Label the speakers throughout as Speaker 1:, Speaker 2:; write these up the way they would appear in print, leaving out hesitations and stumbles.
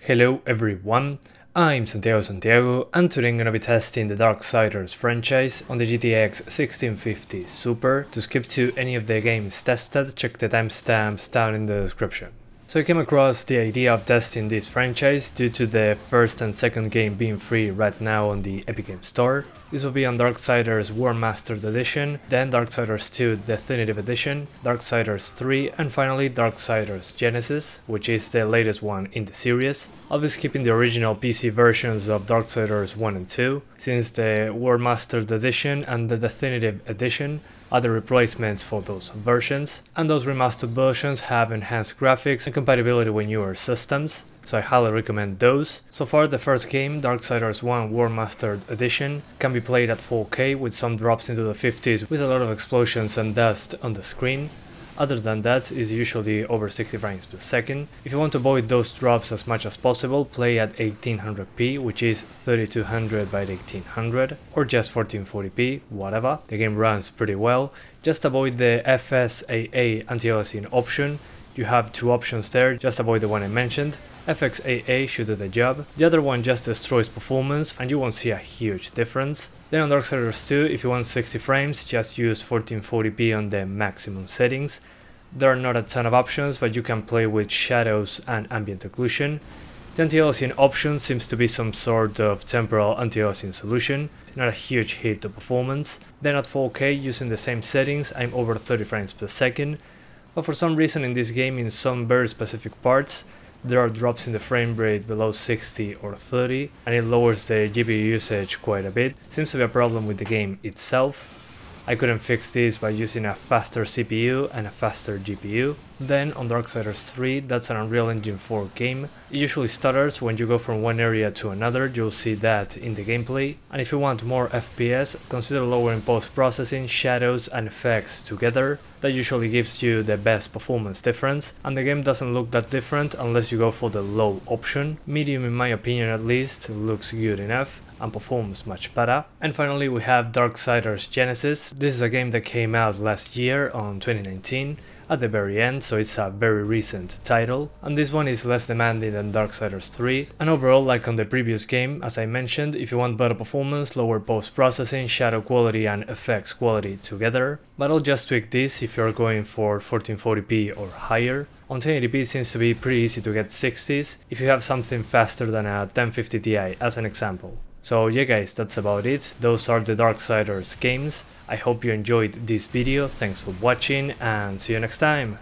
Speaker 1: Hello everyone, I'm Santiago and today I'm gonna be testing the Darksiders franchise on the GTX 1650 Super. To skip to any of the games tested, check the timestamps down in the description. So I came across the idea of testing this franchise due to the first and second game being free right now on the Epic Games Store. This will be on Darksiders Warmastered Edition, then Darksiders 2 Deathinitive Edition, Darksiders 3 and finally Darksiders Genesis, which is the latest one in the series. I'll be skipping the original PC versions of Darksiders 1 and 2, since the Warmastered Edition and the Deathinitive Edition are the replacements for those versions, and those remastered versions have enhanced graphics and compatibility with newer systems, so I highly recommend those. So far the first game, Darksiders 1 Warmastered Edition, can be played at 4K with some drops into the 50s with a lot of explosions and dust on the screen. Other than that, is usually over 60 frames per second. If you want to avoid those drops as much as possible, play at 1800p, which is 3200 by 1800, or just 1440p, whatever. The game runs pretty well. Just avoid the FSAA anti-aliasing option. You have two options there, just avoid the one I mentioned. FXAA should do the job. The other one just destroys performance and you won't see a huge difference. Then on Darksiders 2, if you want 60 frames, just use 1440p on the maximum settings. There are not a ton of options, but you can play with shadows and ambient occlusion. The anti-aliasing option seems to be some sort of temporal anti-aliasing solution, not a huge hit to performance. Then at 4K, using the same settings, I'm over 30 frames per second. But for some reason in this game, in some very specific parts, there are drops in the frame rate below 60 or 30, and it lowers the GPU usage quite a bit. Seems to be a problem with the game itself. I couldn't fix this by using a faster CPU and a faster GPU. Then on Darksiders 3, that's an Unreal Engine 4 game. It usually stutters when you go from one area to another, you'll see that in the gameplay. And if you want more FPS, consider lowering post-processing, shadows and effects together. That usually gives you the best performance difference, and the game doesn't look that different unless you go for the low option. Medium, in my opinion at least, looks good enough and performs much better. And finally we have Darksiders Genesis. This is a game that came out last year on 2019 at the very end, so it's a very recent title, and this one is less demanding than Darksiders 3, and overall, like on the previous game, as I mentioned, if you want better performance, lower post-processing, shadow quality and effects quality together, but I'll just tweak this if you're going for 1440p or higher. On 1080p it seems to be pretty easy to get 60s, if you have something faster than a 1050 Ti as an example. So yeah guys, that's about it. Those are the Darksiders games. I hope you enjoyed this video, thanks for watching and see you next time!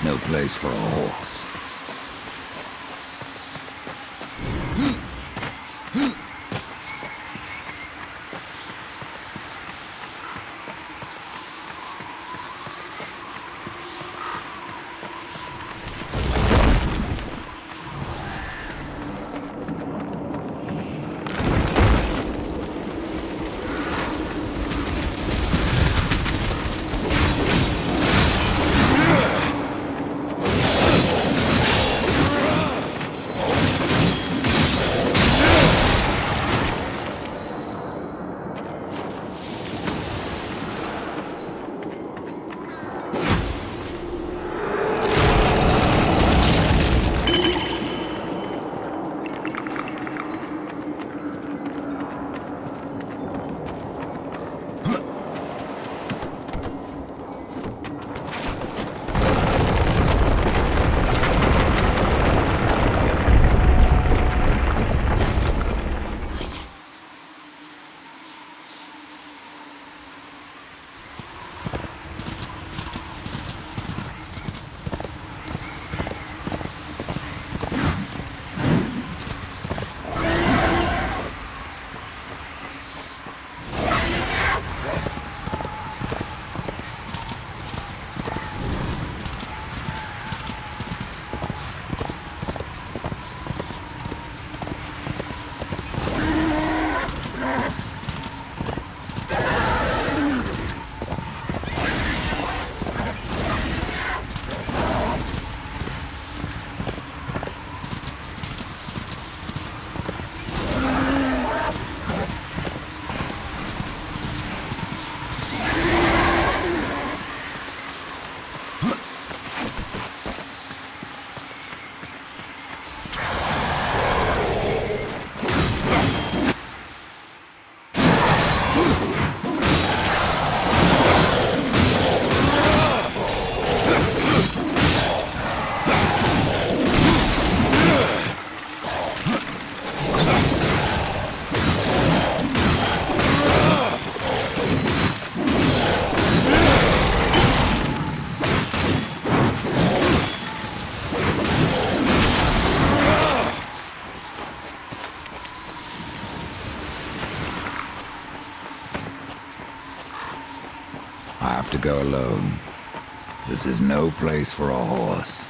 Speaker 2: no place for a horse. I have to go alone. This is no place for a horse.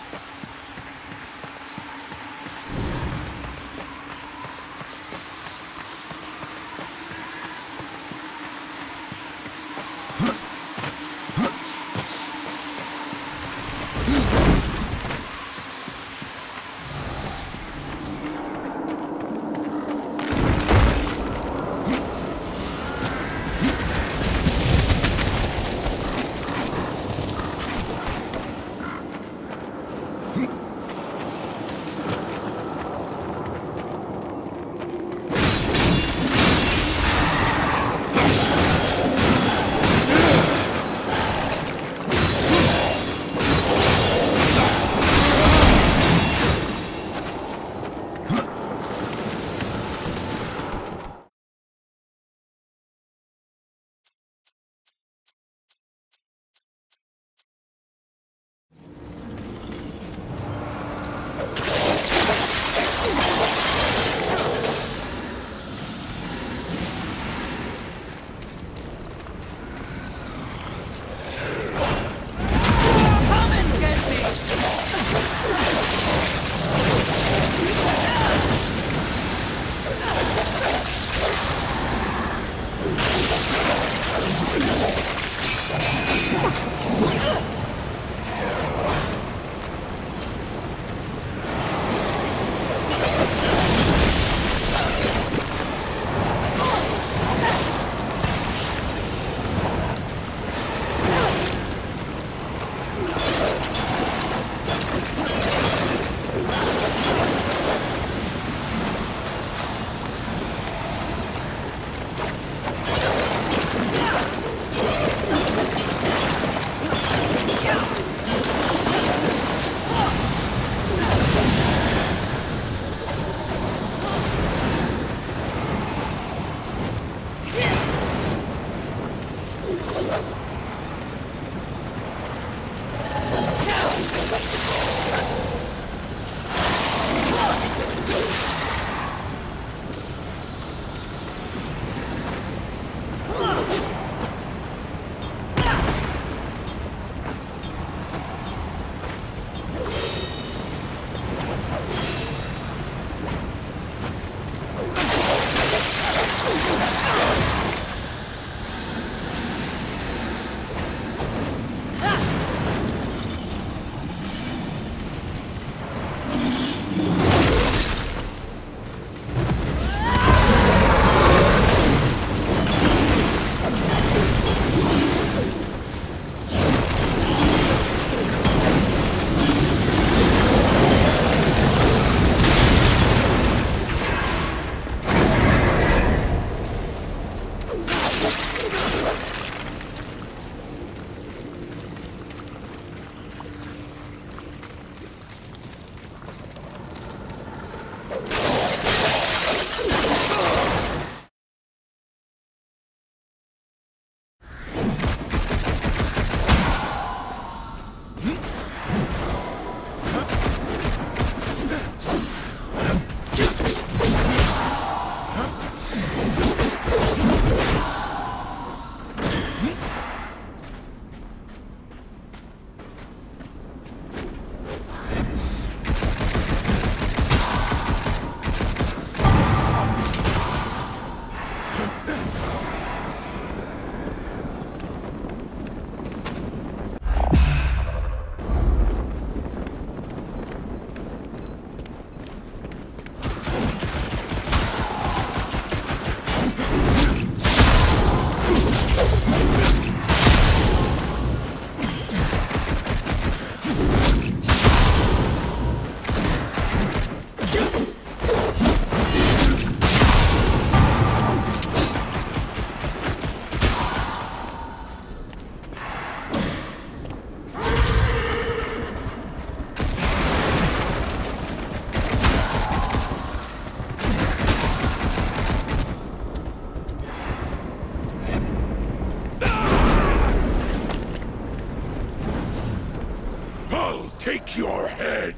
Speaker 2: your head!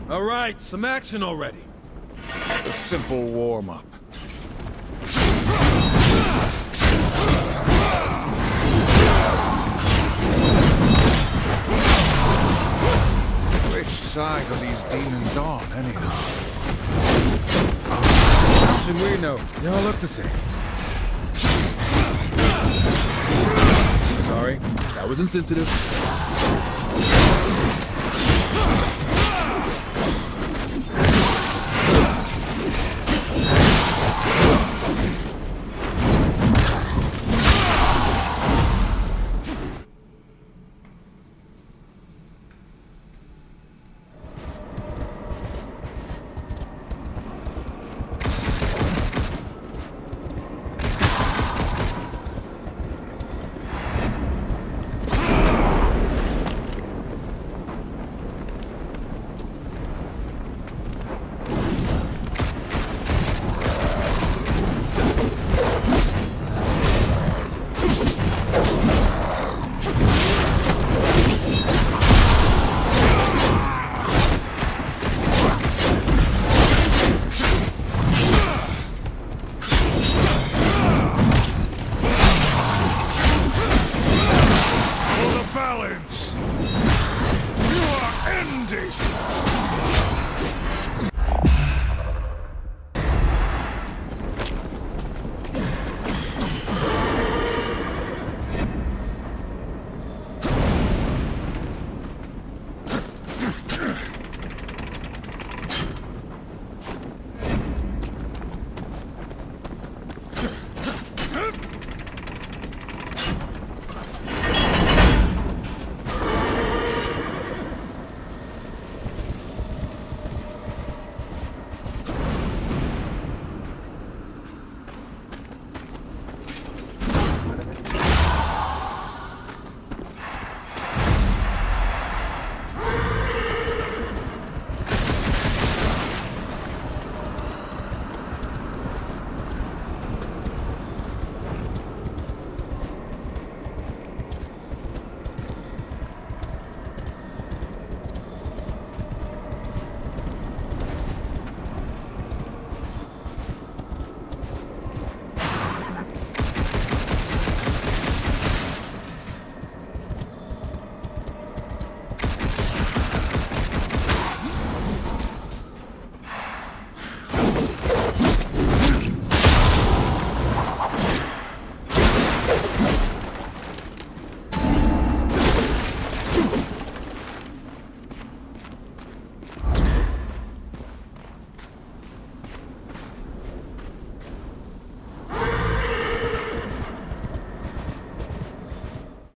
Speaker 3: All right, some action already. A simple warm-up. Which side are these demons on, anyhow? How should we know? They all look the same. Sorry, that was insensitive.
Speaker 2: Balance!